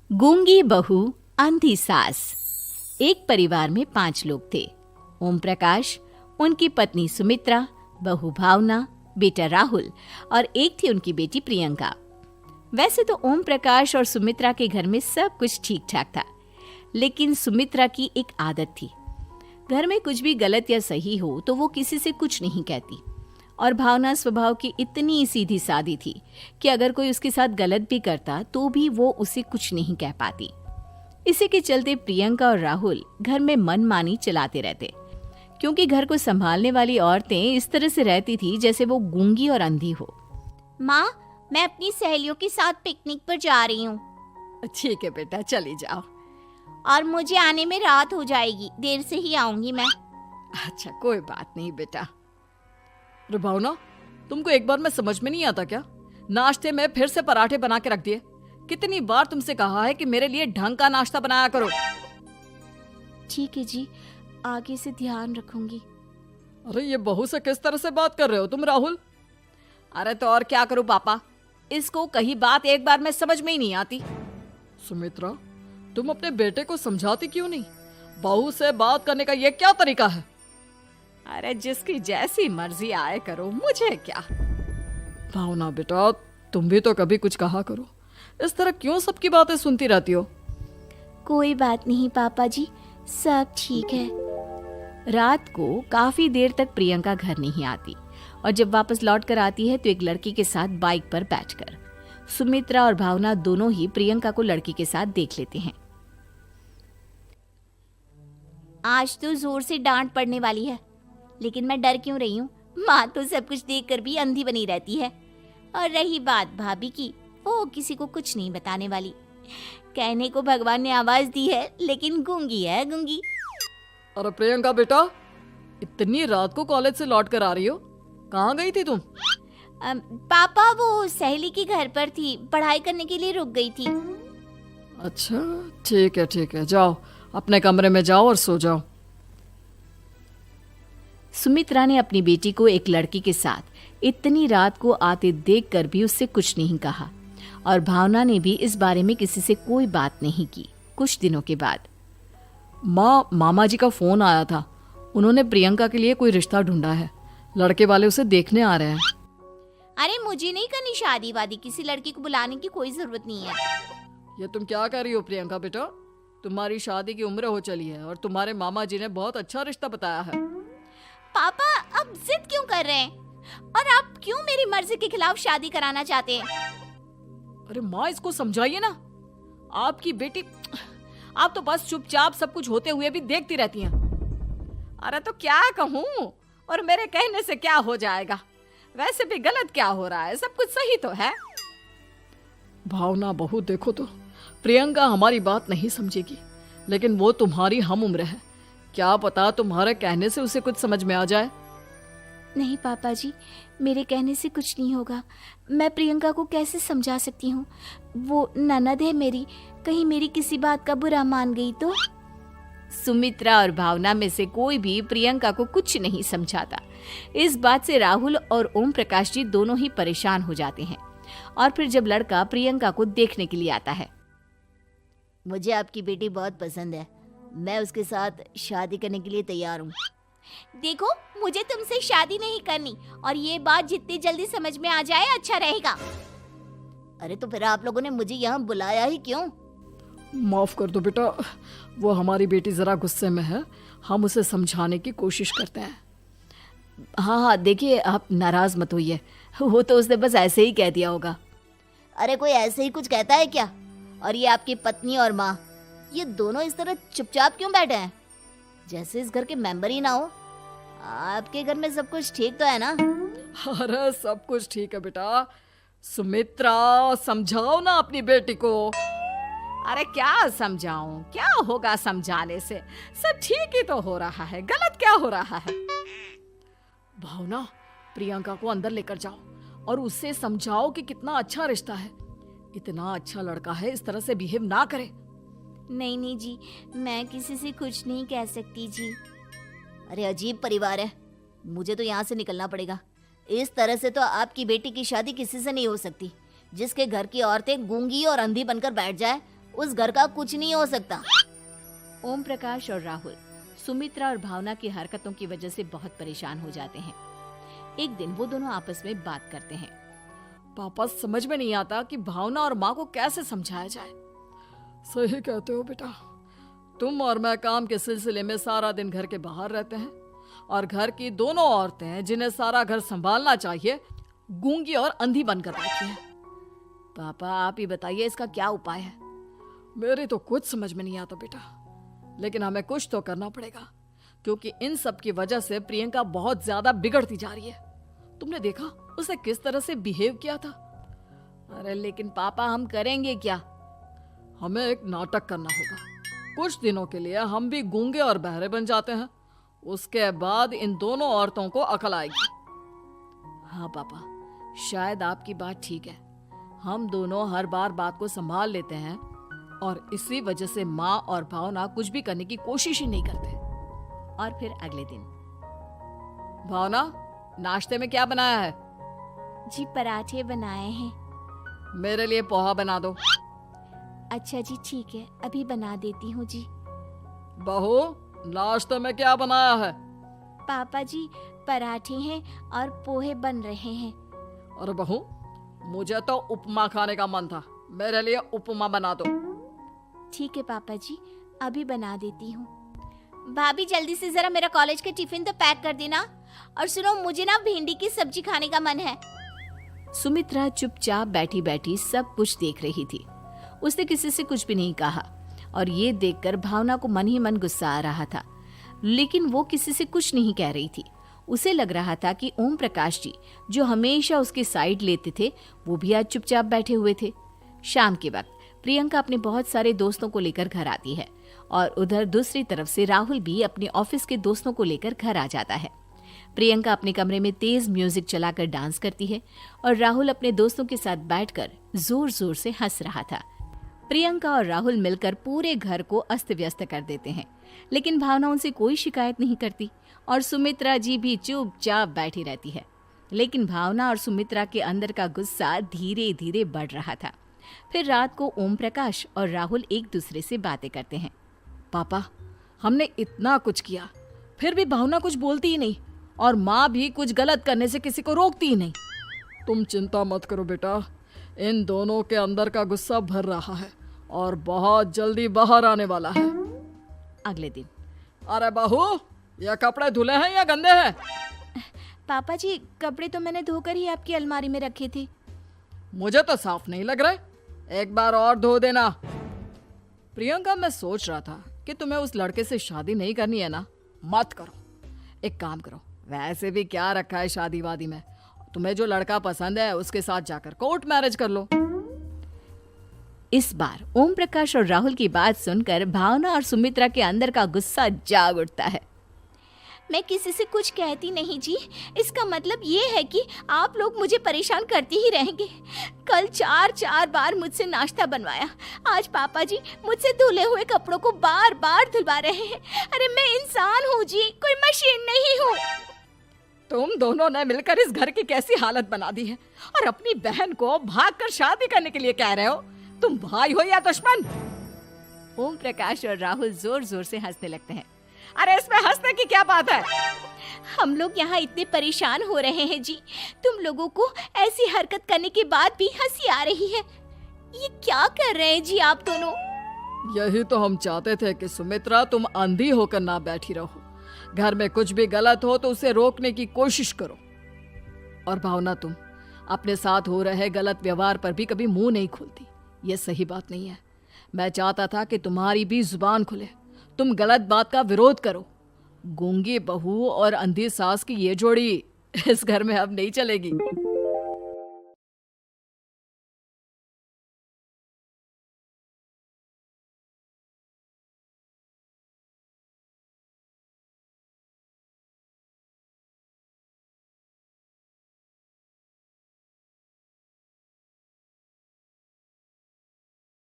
गूंगी बहू अंधी सास। एक परिवार में 5 लोग थे। ओम प्रकाश, उनकी पत्नी सुमित्रा, बहू भावना, बेटा राहुल और एक थी उनकी बेटी प्रियंका। वैसे तो ओम प्रकाश और सुमित्रा के घर में सब कुछ ठीक ठाक था, लेकिन सुमित्रा की एक आदत थी। घर में कुछ भी गलत या सही हो तो वो किसी से कुछ नहीं कहती। और भावना स्वभाव की इतनी सीधी सादी थी कि अगर कोई उसके साथ गलत भी करता तो भी वो उसे कुछ नहीं कह पाती। इसी के चलते प्रियंका और राहुल घर में मनमानी चलाते रहते, क्योंकि घर को संभालने वाली औरतें इस तरह से रहती थी जैसे वो गूंगी और अंधी हो। माँ, मैं अपनी सहेलियों के साथ पिकनिक पर जा रही हूँ। ठीक है बेटा, चली जाओ। और मुझे आने में रात हो जाएगी, देर से ही आऊंगी मैं। अच्छा, कोई बात नहीं बेटा। अरे भावना, तुमको एक बार में समझ में नहीं आता क्या? नाश्ते में फिर से पराठे बना के रख दिए। कितनी बार तुमसे कहा है कि मेरे लिए ढंग का नाश्ता बनाया करो। ठीक है जी, आगे से ध्यान रखूंगी। अरे ये बहू से किस तरह से बात कर रहे हो तुम राहुल? अरे तो और क्या करूं पापा, इसको कही बात एक बार में समझ में ही नहीं आती। सुमित्रा, तुम अपने बेटे को समझाती क्यों नहीं? बहू से बात करने का ये क्या तरीका है? अरे जिसकी जैसी मर्जी आए करो, मुझे क्या। भावना बेटा, तुम भी तो कभी कुछ कहा करो। इस तरह क्यों सबकी बातें सुनती रहती हो? कोई बात नहीं पापा जी, सब ठीक है। रात को काफी देर तक प्रियंका घर नहीं आती और जब वापस लौट कर आती है तो एक लड़की के साथ बाइक पर बैठकर सुमित्रा और भावना दोनों ही प्रियंका को लड़की के साथ देख लेते हैं। आज तो जोर से डांट पड़ने वाली है, लेकिन मैं डर क्यों रही हूँ? माँ तो सब कुछ देखकर भी अंधी बनी रहती है। और रही बात भाभी की, वो किसी को कुछ नहीं बताने वाली। कहने को भगवान ने आवाज दी है, लेकिन गूंगी है गूंगी। अरे प्रियंका बेटा, इतनी रात को कॉलेज से लौट कर आ रही हो? कहाँ गई थी तुम? पापा, वो सहेली के घर पर थी, पढ़ाई करने के लिए रुक गई थी। अच्छा, ठीक है, जाओ अपने कमरे में जाओ और सो जाओ। सुमित्रा ने अपनी बेटी को एक लड़की के साथ इतनी रात को आते देखकर भी उससे कुछ नहीं कहा और भावना ने भी इस बारे में किसी से कोई बात नहीं की। कुछ दिनों के बाद मामा जी का फोन आया था। उन्होंने प्रियंका के लिए कोई रिश्ता ढूंढा है। लड़के वाले उसे देखने आ रहे हैं। अरे मुझे नहीं करनी शादी वादी, किसी लड़की को बुलाने की कोई जरूरत नहीं है। ये तुम क्या कर रही हो प्रियंका बेटा? तुम्हारी शादी की उम्र हो चली है और तुम्हारे मामा जी ने बहुत अच्छा रिश्ता बताया है। पापा, अब जिद क्यों कर रहे हैं? और आप क्यों मेरी मर्जी के खिलाफ शादी कराना चाहते हैं? अरे माँ, इसको समझाइए ना। आपकी बेटी, आप तो बस चुपचाप सब कुछ होते हुए भी देखती रहती हैं। अरे तो क्या कहूँ, और मेरे कहने से क्या हो जाएगा? वैसे भी गलत क्या हो रहा है, सब कुछ सही तो है। भावना बहू, देखो तो प्रियंका हमारी बात नहीं समझेगी, लेकिन वो तुम्हारी हम उम्र है। क्या पता तुम्हारे कहने से उसे कुछ समझ में आ जाए। नहीं पापा जी, मेरे कहने से कुछ नहीं होगा। मैं प्रियंका को कैसे समझा सकती हूँ? वो ननद है मेरी, कहीं मेरी किसी बात का बुरा मान गई तो? सुमित्रा और भावना में से कोई भी प्रियंका को कुछ नहीं समझाता। इस बात से राहुल और ओम प्रकाश जी दोनों ही परेशान हो जाते हैं। और फिर जब लड़का प्रियंका को देखने के लिए आता है, मुझे आपकी बेटी बहुत पसंद है, मैं उसके साथ शादी करने के लिए तैयार हूँ। देखो, मुझे तुमसे शादी नहीं करनी, और ये बात जितनी जल्दी समझ में आ जाए अच्छा रहेगा। अरे तो फिर आप लोगों ने मुझे यहाँ बुलाया ही क्यों? माफ कर दो बेटा, वो हमारी बेटी जरा गुस्से में है, हम उसे समझाने की कोशिश करते हैं। हाँ, देखिए आप नाराज मत होइए, वो तो उसने बस ऐसे ही कह दिया होगा। अरे कोई ऐसे ही कुछ कहता है क्या? और ये आपकी पत्नी और माँ, ये दोनों इस तरह चुपचाप क्यों बैठे हैं, जैसे इस घर के मेंबर ही ना हो? आपके घर में सब कुछ ठीक तो है ना? अरे सब कुछ ठीक है बेटा। सुमित्रा, समझाओ ना अपनी बेटी को। अरे क्या समझाऊं, क्या होगा समझाने से? सब ठीक ही तो हो रहा है, गलत क्या हो रहा है? भावना, प्रियंका को अंदर लेकर जाओ और उससे समझाओ कि कितना अच्छा रिश्ता है। इतना अच्छा लड़का है, इस तरह से बिहेव ना करे। नहीं जी, मैं किसी से कुछ नहीं कह सकती जी। अरे अजीब परिवार है, मुझे तो यहाँ से निकलना पड़ेगा। इस तरह से तो आपकी बेटी की शादी किसी से नहीं हो सकती। जिसके घर की औरतें गूंगी और अंधी बनकर बैठ जाए, उस घर का कुछ नहीं हो सकता। ओम प्रकाश और राहुल सुमित्रा और भावना की हरकतों की वजह से बहुत परेशान हो जाते हैं। एक दिन वो दोनों आपस में बात करते हैं। पापा, समझ में नहीं आता कि भावना और माँ को कैसे समझाया जाए। सही कहते हो बेटा, तुम और मैं काम के सिलसिले में सारा दिन घर के बाहर रहते हैं और घर की दोनों औरतें जिन्हें सारा घर संभालना चाहिए गूंगी और अंधी बनकर बैठी हैं। पापा आप ही बताइए इसका क्या उपाय है। मेरी तो कुछ समझ में नहीं आता बेटा, लेकिन हमें कुछ तो करना पड़ेगा क्योंकि इन सब की वजह से प्रियंका बहुत ज्यादा बिगड़ती जा रही है। तुमने देखा उसे किस तरह से बिहेव किया था। अरे लेकिन पापा हम करेंगे क्या? हमें एक नाटक करना होगा। कुछ दिनों के लिए हम भी गूंगे और बहरे बन जाते हैं, उसके बाद इन दोनों औरतों को अकल आएगी। हाँ पापा, शायद आपकी बात ठीक है। हम दोनों हर बार बात को संभाल लेते हैं और इसी वजह से माँ और भावना कुछ भी करने की कोशिश ही नहीं करते। और फिर अगले दिन, भावना, नाश्ते में क्या बनाया है? जी पराठे बनाए हैं। मेरे लिए पोहा बना दो। अच्छा जी ठीक है, अभी बना देती हूँ जी। बहू, नाश्ते में क्या बनाया है? पापा जी पराठे हैं और पोहे बन रहे हैं। अरे बहू, मुझे तो उपमा खाने का मन था, मेरे लिए उपमा बना दो। ठीक है पापा जी, अभी बना देती हूँ। भाभी जल्दी से जरा मेरा कॉलेज का टिफिन तो पैक कर देना। और सुनो, मुझे ना भिंडी की सब्जी खाने का मन है। सुमित्रा चुपचाप बैठी बैठी सब कुछ देख रही थी। उसने किसी से कुछ भी नहीं कहा और ये देखकर भावना को मन ही मन गुस्सा आ रहा था, लेकिन वो किसी से कुछ नहीं कह रही थी। उसे लग रहा था कि ओम प्रकाश जी जो हमेशा उसकी साइड लेते थे वो भी आज चुपचाप बैठे हुए थे। शाम के वक्त प्रियंका अपने बहुत सारे दोस्तों को लेकर घर आती है और उधर दूसरी तरफ से राहुल भी अपने ऑफिस के दोस्तों को लेकर घर आ जाता है। प्रियंका अपने कमरे में तेज म्यूजिक चलाकर डांस करती है और राहुल अपने दोस्तों के साथ बैठकर जोर जोर से हंस रहा था। प्रियंका और राहुल मिलकर पूरे घर को अस्त व्यस्त कर देते हैं, लेकिन भावना उनसे कोई शिकायत नहीं करती और सुमित्रा जी भी चुपचाप बैठी रहती है। लेकिन भावना और सुमित्रा के अंदर का गुस्सा धीरे धीरे बढ़ रहा था। फिर रात को ओम प्रकाश और राहुल एक दूसरे से बातें करते हैं। पापा, हमने इतना कुछ किया फिर भी भावना कुछ बोलती ही नहीं और माँ भी कुछ गलत करने से किसी को रोकती ही नहीं। तुम चिंता मत करो बेटा, इन दोनों के अंदर का गुस्सा भर रहा है और बहुत जल्दी बाहर आने वाला है। अगले दिन, अरे बहू, ये कपड़े धुले हैं या गंदे हैं? पापा जी कपड़े तो मैंने धोकर ही आपकी अलमारी में रखे थे। मुझे तो साफ नहीं लग रहे, एक बार और धो देना। प्रियंका, मैं सोच रहा था कि तुम्हें उस लड़के से शादी नहीं करनी है ना, मत करो। एक काम करो, वैसे भी क्या रखा है शादी वादी में, तुम्हें जो लड़का पसंद है उसके साथ जाकर कोर्ट मैरिज कर लो। इस बार ओम प्रकाश और राहुल की बात सुनकर भावना और सुमित्रा के अंदर का गुस्सा जाग उठता है। मैं किसी से कुछ कहती नहीं जी, इसका मतलब ये है कि आप लोग मुझे परेशान करते ही रहेंगे। कल 4 बार मुझसे नाश्ता बनवाया, आज पापा जी मुझसे धुले हुए कपड़ों को बार बार धुलवा रहे हैं। अरे मैं इंसान हूँ जी, कोई मशीन नहीं हूँ। तुम दोनों ने मिलकर इस घर की कैसी हालत बना दी है और अपनी बहन को भागकर शादी करने के लिए कह रहे हो। तुम भाई हो या दुश्मन? ओम प्रकाश और राहुल जोर जोर से हंसने लगते हैं। अरे इसमें हंसने की क्या बात है? हम लोग यहाँ इतने परेशान हो रहे हैं जी, तुम लोगों को ऐसी हरकत करने के बाद भी हंसी आ रही है। ये क्या कर रहे हैं जी आप दोनों? यही तो हम चाहते थे कि सुमित्रा तुम अंधी होकर ना बैठी रहो। घर में कुछ भी गलत हो तो उसे रोकने की कोशिश करो। और भावना, तुम अपने साथ हो रहे गलत व्यवहार पर भी कभी मुंह नहीं खोलती, ये सही बात नहीं है। मैं चाहता था कि तुम्हारी भी जुबान खुले, तुम गलत बात का विरोध करो। गूंगी बहू और अंधी सास की ये जोड़ी इस घर में अब नहीं चलेगी।